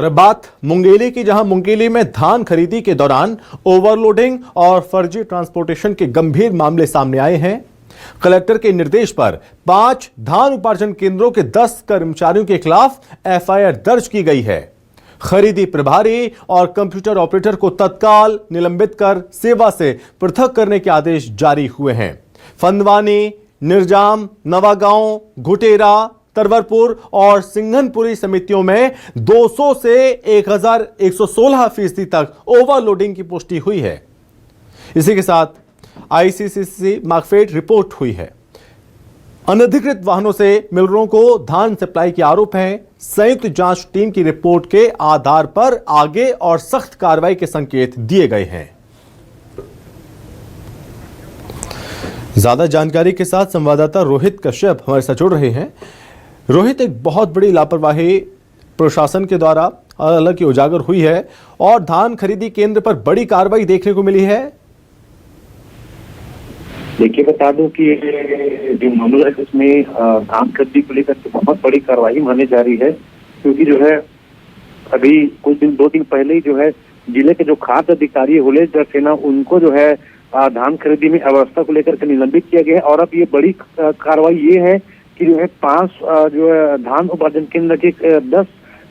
और बात मुंगेली की, जहां मुंगेली में धान खरीदी के दौरान ओवरलोडिंग और फर्जी ट्रांसपोर्टेशन के गंभीर मामले सामने आए हैं। कलेक्टर के निर्देश पर 5 धान उपार्जन केंद्रों के 10 कर्मचारियों के खिलाफ एफआईआर दर्ज की गई है। खरीदी प्रभारी और कंप्यूटर ऑपरेटर को तत्काल निलंबित कर सेवा से पृथक करने के आदेश जारी हुए हैं। फंदवानी, निर्जाम, नवागांव, घुटेरा, तरवरपुर और सिंघनपुरी समितियों में 200 से 1116% तक ओवरलोडिंग की पुष्टि हुई है। इसी के साथ आईसीसीसी मार्कफेड रिपोर्ट हुई है। अनधिकृत वाहनों से मिलरों को धान सप्लाई के आरोप हैं। संयुक्त जांच टीम की रिपोर्ट के आधार पर आगे और सख्त कार्रवाई के संकेत दिए गए हैं। ज्यादा जानकारी के साथ संवाददाता रोहित कश्यप हमारे साथ जुड़ रहे हैं। रोहित, एक बहुत बड़ी लापरवाही प्रशासन के द्वारा हालांकि उजागर हुई है और धान खरीदी केंद्र पर बड़ी कार्रवाई देखने को मिली है। देखिए, बता दूं कि जो मामला है उसमें धान खरीदी को लेकर बहुत बड़ी कार्रवाई मानी जा रही है, क्योंकि जो है अभी कुछ दिन 2 दिन पहले ही जो है जिले के जो खाद्य अधिकारी हुलेसर सेना उनको जो है धान खरीदी में अव्यवस्था को लेकर के निलंबित किया गया है। और अब ये बड़ी कार्रवाई ये है कि जो है 5 जो है धान उपार्जन केंद्र के 10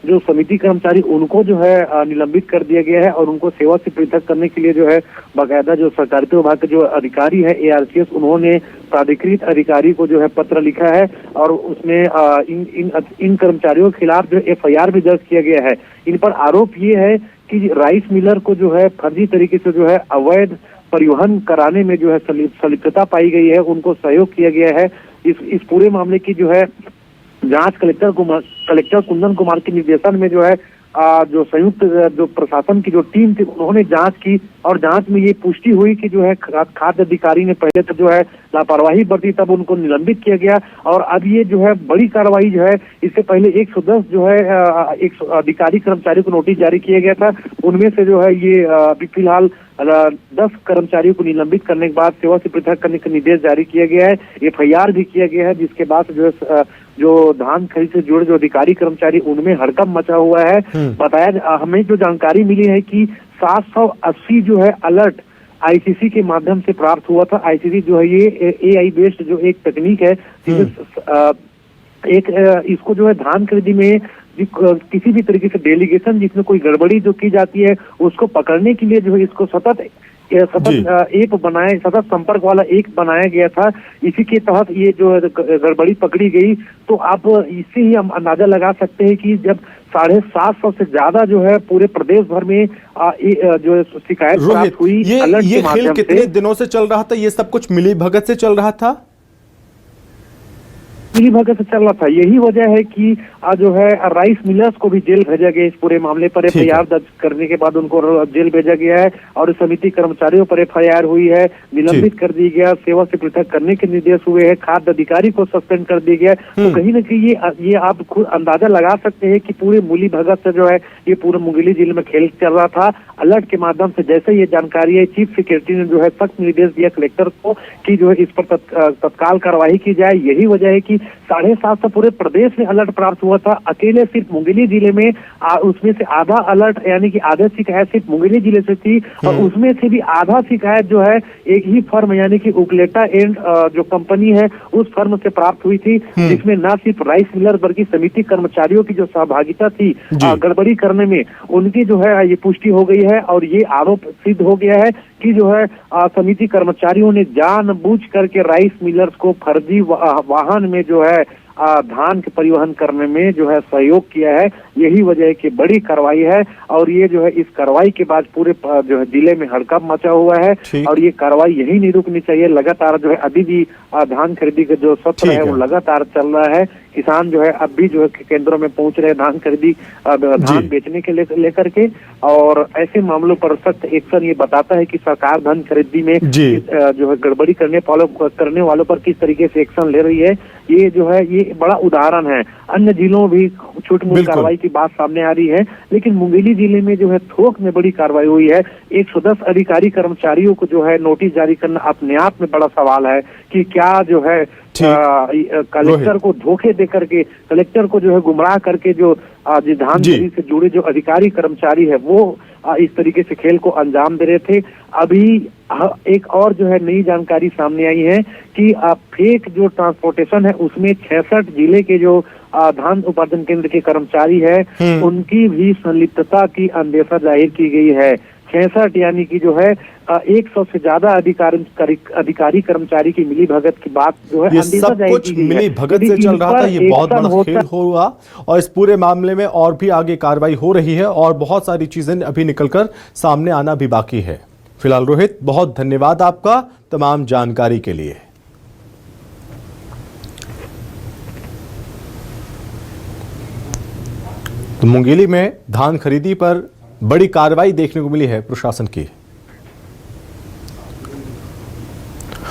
जो समिति कर्मचारी उनको जो है निलंबित कर दिया गया है और उनको सेवा से पृथक करने के लिए जो है बाकायदा जो सहकारिता विभाग के जो अधिकारी है ARCS, उन्होंने प्राधिकृत अधिकारी को जो है पत्र लिखा है और उसमें इन कर्मचारियों के खिलाफ जो FIR भी दर्ज किया गया है। इन पर आरोप ये है कि राइस मिलर को जो है फर्जी तरीके से जो है अवैध परिवहन कराने में जो है संलिप्तता पाई गई है, उनको सहयोग किया गया है। इस पूरे मामले की जो है जांच कलेक्टर कुंदन कुमार के निर्देशन में जो है जो संयुक्त जो प्रशासन की जो टीम थी उन्होंने जांच की और जांच में ये पुष्टि हुई कि जो है खाद्य अधिकारी ने पहले तो जो है लापरवाही बरती, तब उनको निलंबित किया गया। और अब ये जो है बड़ी कार्रवाई जो है, इससे पहले 110 जो है एक अधिकारी कर्मचारी को नोटिस जारी किया गया था, उनमें से जो है ये अभी फिलहाल 10 कर्मचारियों को निलंबित करने के बाद सेवा से पृथक करने का निर्देश जारी किया गया है। FIR भी किया गया है, जिसके बाद जो है जो धान खरीद से जुड़े जो अधिकारी कर्मचारी उनमें हड़कंप मचा हुआ है। बताया हमें जो जानकारी मिली है कि 780 जो है अलर्ट ICC के माध्यम से प्राप्त हुआ था। ICC जो है ये AI बेस्ड जो एक तकनीक है, इसको जो है धान खरीदी में किसी भी तरीके से डेलीगेशन जिसमें कोई गड़बड़ी जो की जाती है उसको पकड़ने के लिए जो है इसको सतत संपर्क वाला एक बनाया गया था। इसी के तहत ये जो है गड़बड़ी पकड़ी गई। तो आप इससे ही हम अंदाजा लगा सकते हैं कि जब 750 से ज्यादा जो है पूरे प्रदेश भर में जो शिकायत प्राप्त हुई, ये खेल कितने दिनों से चल रहा था? ये सब कुछ मिली भगत से चल रहा था? मिली भगत से चल रहा था। यही वजह है कि जो है राइस मिलर्स को भी जेल भेजा गया। इस पूरे मामले पर FIR दर्ज करने के बाद उनको जेल भेजा गया है और समिति कर्मचारियों पर FIR हुई है, निलंबित कर दी गया, सेवा से पृथक करने के निर्देश हुए हैं, खाद्य अधिकारी को सस्पेंड कर दिया गया। तो कहीं ना कहीं ये आप खुद अंदाजा लगा सकते हैं कि पूरे मिली भगत से जो है ये पूरे मुंगेली जिले में खेल चल रहा था। अलर्ट के माध्यम से जैसे ये जानकारी है, चीफ सेक्रेटरी ने जो है सख्त निर्देश दिया कलेक्टर को कि जो है इस पर तत्काल कार्रवाई की जाए। यही वजह है कि 750 पूरे प्रदेश में अलर्ट प्राप्त हुआ था। अकेले सिर्फ मुंगेली जिले में उसमें से आधा अलर्ट यानी कि आधा शिकायत सिर्फ मुंगेली जिले से थी और उसमें से भी आधा शिकायत जो है एक ही फर्म यानी कि उकलेटा एंड जो कंपनी है उस फर्म से प्राप्त हुई थी, जिसमें न सिर्फ राइस मिलर बल्कि समिति कर्मचारियों की जो सहभागिता थी गड़बड़ी करने में, उनकी जो है ये पुष्टि हो गई है। और ये आरोप सिद्ध हो गया है कि जो है समिति कर्मचारियों ने जानबूझ करके राइस मिलर्स को फर्जी वाहन में जो है धान के परिवहन करने में जो है सहयोग किया है। यही वजह है कि बड़ी कार्रवाई है और ये जो है इस कार्रवाई के बाद पूरे जो है जिले में हड़कंप मचा हुआ है और ये कार्रवाई यही नहीं रुकनी चाहिए। लगातार जो है अभी भी धान खरीदी का जो सत्र है वो लगातार चल रहा है। किसान जो है अब भी जो है केंद्रों में पहुंच रहे धान खरीदी धान बेचने के लेकर के, और ऐसे मामलों पर सख्त एक्शन ये बताता है कि सरकार धान खरीदी में जो है गड़बड़ी करने वालों पर किस तरीके से एक्शन ले रही है। ये जो है ये बड़ा उदाहरण है। अन्य जिलों में भी छोटी-मोटी कार्रवाई की बात सामने आ रही है, लेकिन मुंगेली जिले में जो है थोक में बड़ी कार्रवाई हुई है। 110 अधिकारी कर्मचारियों को जो है नोटिस जारी करना अपने आप में बड़ा सवाल है कि क्या जो है कलेक्टर को धोखे दे करके, कलेक्टर को जो है गुमराह करके जो धान खरीद से जुड़े जो अधिकारी कर्मचारी है वो इस तरीके से खेल को अंजाम दे रहे थे। अभी एक और जो है नई जानकारी सामने आई है कि फेक जो ट्रांसपोर्टेशन है उसमें 66 जिले के जो धान उपार्जन केंद्र के कर्मचारी है उनकी भी संलिप्तता की अंदेशा जाहिर की गई है। 66 यानी कि जो है 100 से ज्यादा अधिकारी कर्मचारी की मिली भगत की बात जो है ये सब कुछ मिली भगत से चल रहा था। ये बहुत बड़ा खेल हुआ और इस पूरे मामले में और भी आगे कार्रवाई हो रही है और बहुत सारी चीजें अभी निकलकर सामने आना भी बाकी है। फिलहाल रोहित, बहुत धन्यवाद आपका तमाम जानकारी के लिए। तो मुंगेली में धान खरीदी पर बड़ी कार्रवाई देखने को मिली है प्रशासन की।